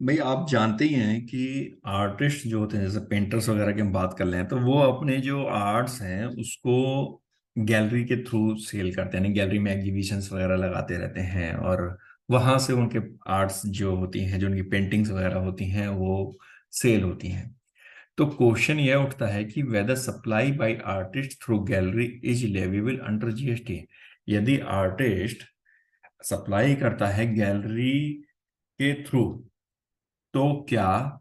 भाई आप जानते ही हैं कि आर्टिस्ट जो होते हैं जैसे पेंटर्स वगैरह की हम बात कर लें तो वो अपने जो आर्ट्स हैं उसको गैलरी के थ्रू सेल करते हैं, यानी गैलरी में एग्जीबिशंस वगैरह लगाते रहते हैं और वहां से उनके आर्ट्स जो होती हैं, जो उनकी पेंटिंग्स वगैरह होती हैं वो सेल होती हैं। तो क्वेश्चन यह उठता है कि whether supply by artist through gallery is leviable under GST. यदि आर्टिस्ट सप्लाई करता है गैलरी के थ्रू तो क्या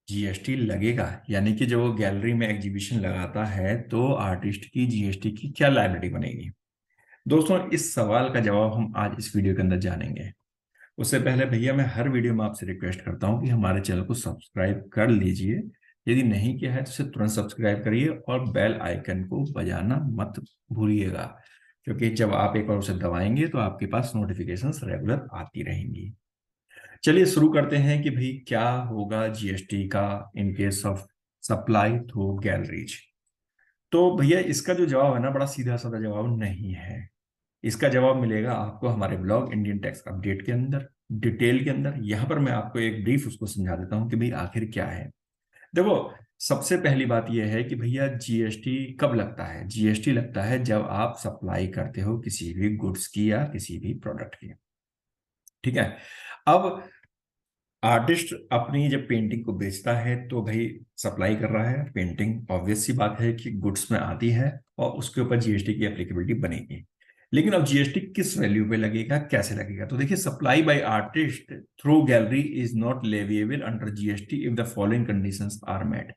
जीएसटी लगेगा, यानी कि जब वो गैलरी में एग्जीबिशन लगाता है तो आर्टिस्ट की जीएसटी की क्या लायबिलिटी बनेगी। दोस्तों, इस सवाल का जवाब हम आज इस वीडियो के अंदर जानेंगे। उससे पहले भैया मैं हर वीडियो में आपसे रिक्वेस्ट करता हूं कि हमारे चैनल को सब्सक्राइब कर लीजिए। यदि नहीं किया है तो इसे तुरंत सब्सक्राइब करिए और बेल आइकन को बजाना मत भूलिएगा, क्योंकि जब आप एक बार उसे दबाएंगे तो आपके पास नोटिफिकेशंस रेगुलर आती रहेंगी। चलिए शुरू करते हैं कि भाई क्या होगा जीएसटी का in case of supply through galleries. तो भैया इसका जो जवाब है ना, बड़ा सीधा साधा जवाब नहीं है। इसका जवाब मिलेगा आपको हमारे ब्लॉग इंडियन टैक्स अपडेट के अंदर, डिटेल के अंदर। यहां पर मैं आपको एक ब्रीफ उसको समझा देता हूं कि भाई आखिर क्या है। देखो, सबसे पहली बात यह है कि भैया जीएसटी कब लगता है। जीएसटी लगता है जब आप सप्लाई करते हो किसी भी गुड्स की या किसी भी प्रोडक्ट की। ठीक है। अब आर्टिस्ट अपनी जब पेंटिंग को बेचता है तो भाई सप्लाई कर रहा है पेंटिंग, ऑब्वियस सी बात है कि गुड्स में आती है और उसके ऊपर जीएसटी की एप्लीकेबिलिटी बनेगी। लेकिन अब जीएसटी किस वैल्यू पे लगेगा, कैसे लगेगा? तो देखिए, supply by artist through gallery is not leviable under GST if the following conditions are met.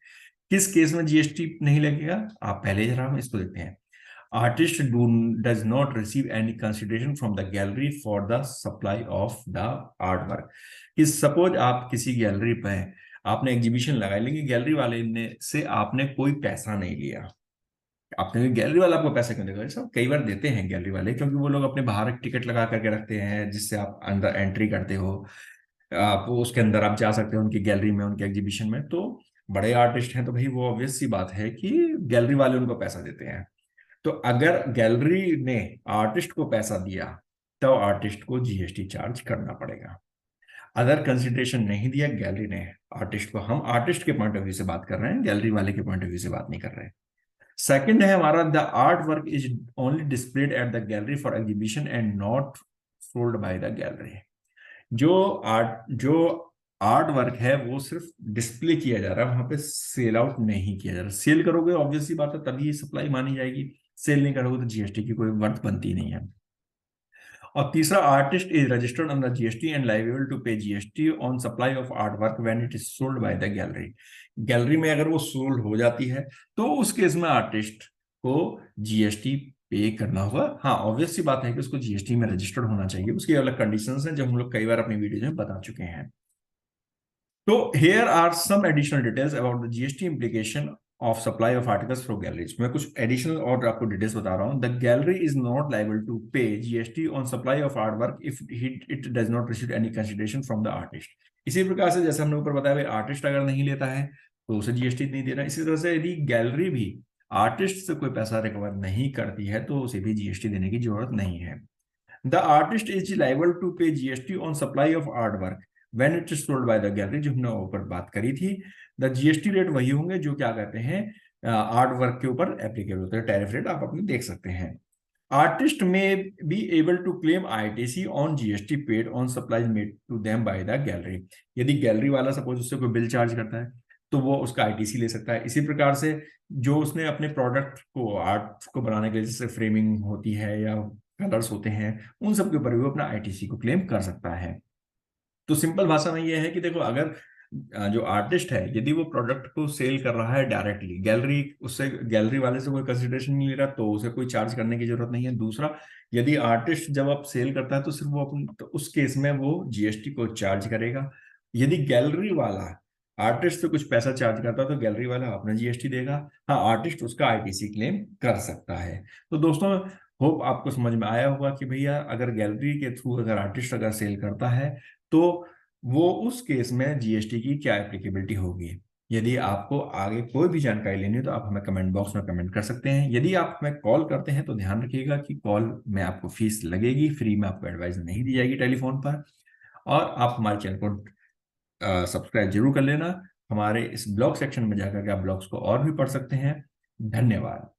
किस केस में जीएसटी नहीं लगेगा, आप पहले जरा हम इसको देखते हैं। Artist does not receive any consideration from the gallery for the supply of the artwork। कि सपोज आप किसी गैलरी पे आपने एग्जीबिशन लगाई, लेकिन गैलरी वाले ने से आपने कोई पैसा नहीं लिया। आपने गैलरी वाला आपको पैसा क्यों देगा? सब कई बार देते हैं गैलरी वाले, क्योंकि वो लोग अपने बाहर एक टिकट लगा करके रखते हैं जिससे आप अंदर एंट्री करते हो। आप उसके अंदर आप जा सकते हो उनकी गैलरी में, उनके एग्जीबिशन में। तो बड़े आर्टिस्ट हैं तो भाई वो ऑब्वियस सी बात है कि गैलरी वाले उनको पैसा देते हैं। तो अगर गैलरी ने आर्टिस्ट को पैसा दिया तो आर्टिस्ट को जीएसटी चार्ज करना पड़ेगा। अदर कंसिडरेशन नहीं दिया गैलरी ने आर्टिस्ट को, हम आर्टिस्ट के पॉइंट ऑफ व्यू से बात कर रहे हैं, गैलरी वाले के पॉइंट ऑफ व्यू से बात नहीं कर रहे हैं। सेकंड है हमारा, the art work is only displayed at the gallery for exhibition and not sold by the gallery. जो आर्ट वर्क है वो सिर्फ डिस्प्ले किया जा रहा है, वहां पे सेल आउट नहीं किया जा रहा। सेल करोगे ऑब्वियस सी बात है तभी सप्लाई मानी जाएगी, सेल नहीं करोगे तो जीएसटी की कोई वर्थ बनती नहीं है। और तीसरा, artist is registered under GST and liable to pay GST on supply of art work when it is sold by the gallery. Gallery में अगर वो सोल्ड हो जाती है तो उस केस में आर्टिस्ट को जीएसटी पे करना होगा। हाँ, ऑब्वियस सी बात है कि उसको जीएसटी में रजिस्टर्ड होना चाहिए, उसकी अलग कंडीशंस हैं जो हम लोग कई बार अपनी वीडियो में बता चुके हैं। तो here are some additional details about the GST implication of supply of articles through galleries। मैं कुछ एडिशनल और आपको डिटेल्स बता रहा हूँ। The gallery is not liable to pay GST on supply of artwork if it does not receive any consideration from the artist। इसी प्रकार से जैसे हमने ऊपर बताया, आर्टिस्ट अगर नहीं लेता है तो उसे जीएसटी नहीं देना। इसी तरह से यदि गैलरी भी आर्टिस्ट से कोई पैसा रिकवर नहीं करती है तो उसे भी जीएसटी देने की जरूरत नहीं है। The artist is liable to pay GST on supply of art work when it is sold by the gallery, जो हमने ऊपर बात करी थी। द जीएसटी रेट वही होंगे जो क्या कहते हैं आर्ट वर्क के ऊपर एप्लीकेबल होते हैं। टैरिफ रेट आप अपने देख सकते हैं। Artist may be able to claim ITC on GST paid on supplies made to them by the gallery. यदि गैलरी वाला सपोज उससे कोई बिल चार्ज करता है तो वो उसका आईटीसी ले सकता है। इसी प्रकार से जो उसने अपने प्रोडक्ट को, आर्ट को बनाने के लिए, जैसे फ्रेमिंग होती है या कलर्स होते हैं, उन सब के ऊपर भी वो अपना आईटीसी को क्लेम कर सकता है। तो सिंपल भाषा में ये है कि देखो, अगर जो आर्टिस्ट है यदि वो प्रोडक्ट को सेल कर रहा है डायरेक्टली, गैलरी उससे, गैलरी वाले से कोई कंसिडरेशन नहीं ले रहा तो उसे कोई चार्ज करने की जरूरत नहीं है। दूसरा, यदि आर्टिस्ट जब आप सेल करता है तो सिर्फ वो अपन, तो उस केस में वो जीएसटी को चार्ज करेगा। यदि गैलरी वाला आर्टिस्ट से कुछ पैसा चार्ज करता है तो गैलरी वाला अपना जीएसटी देगा। हाँ, आर्टिस्ट उसका आईटीसी क्लेम कर सकता है। तो दोस्तों, होप आपको समझ में आया होगा कि भैया अगर गैलरी के थ्रू अगर आर्टिस्ट अगर सेल करता है तो वो उस केस में जीएसटी की क्या एप्लीकेबिलिटी होगी। यदि आपको आगे कोई भी जानकारी लेनी हो तो आप हमें कमेंट बॉक्स में कमेंट कर सकते हैं। यदि आप हमें कॉल करते हैं तो ध्यान रखिएगा कि कॉल में आपको फीस लगेगी, फ्री में आपको एडवाइस नहीं दी जाएगी टेलीफोन पर। और आप हमारे चैनल को सब्सक्राइब जरूर कर लेना। हमारे इस ब्लॉग सेक्शन में जाकर के आप ब्लॉग्स को और भी पढ़ सकते हैं। धन्यवाद।